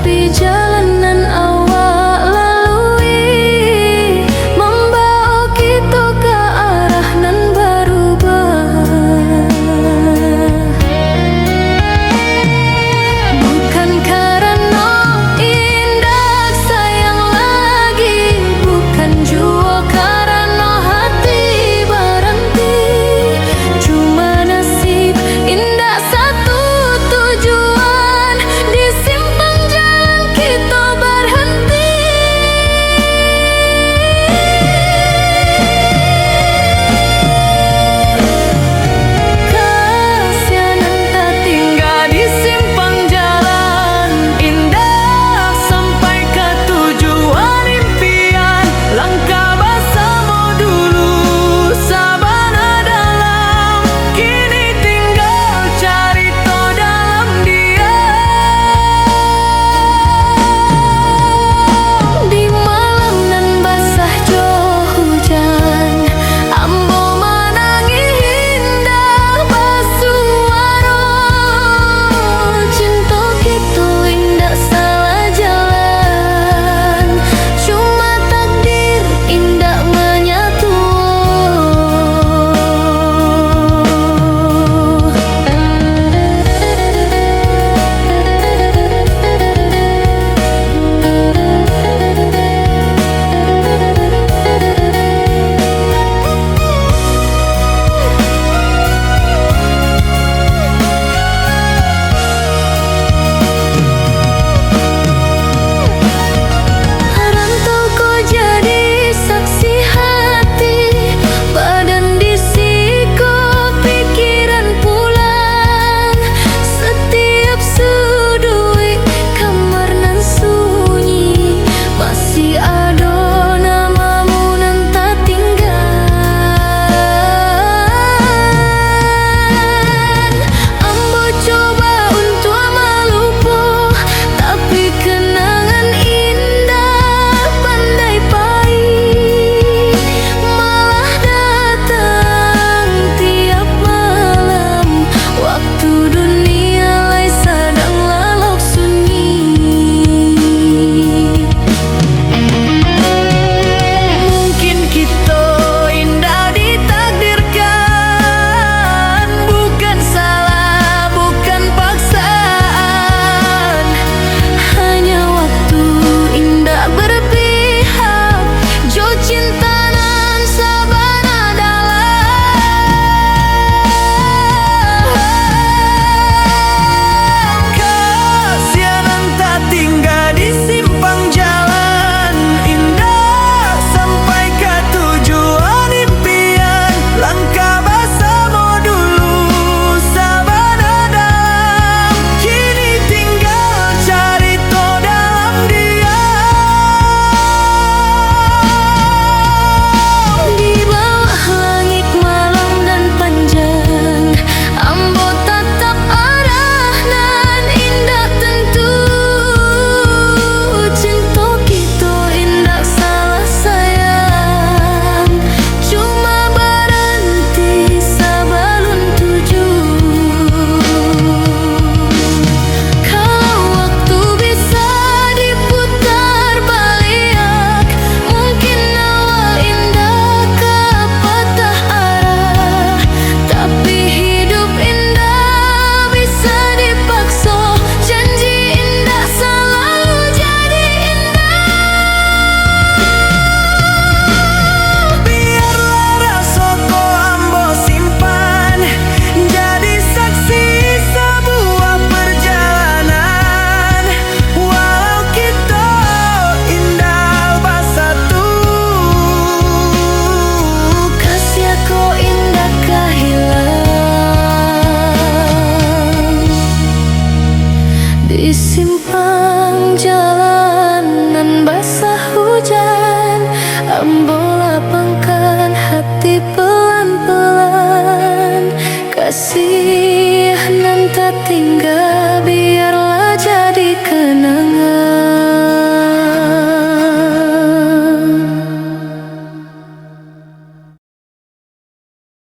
tapi jalanan awak lalui membawa kita ke arah nan berubah. Bukan karena indah sayang lagi, bukan jua karena hati berhenti. Cuma nasib indah satu tujuan, di simpang jalan kita berhenti. Kasianan tak tinggal di simpang jalan indah, sampai ke tujuan impian. Langkah bersama dulu sabana dalam, kini tinggal cerita dalam diam. Di malam nan basah jo hujan, ambo menangi indah basuara. Cinta kita indah salah jalan, cuma takdir indah menyatu. Rantau kau jadi saksi hati, badan disiko pikiran pulang. Setiap sudut kamar nan sunyi, masih ada namamu nan tak tinggal. Ambo coba untuk melupa, tapi kenangan indah pandai pahit malah datang tiap malam, waktu dunia lai sedang lalok sunyi. Mungkin kita indah ditakdirkan, bukan salah, bukan paksaan. Hanya waktu indah berpihak, jo cinta nan sabana dalam. Kasianan tak tinggal di simpang jalan indah, sampai ke tujuan impian. Langkah bersama dulu sabana dalam, kini tinggal cerita dalam diam. Di bawah langit malam dan panjang, ambo tatap arah nan indah tentu. Cinta kita indah salah sayang, cuma berhenti sebelum tuju. Kalau waktu bisa diputar balik, mungkin awal indah ke patah arah. Tapi hidup indah bisa dipaksa, janji indah selalu jadi indah. Biarlah rasa ko ambo simpan, jadi saksi sebuah perjalanan. Walau kita indah bersatu, kasih ko indah kehilang. Di simpang jalanan basah hujan, ambo lapangkan hati pelan-pelan. Kasih nan tak tinggal.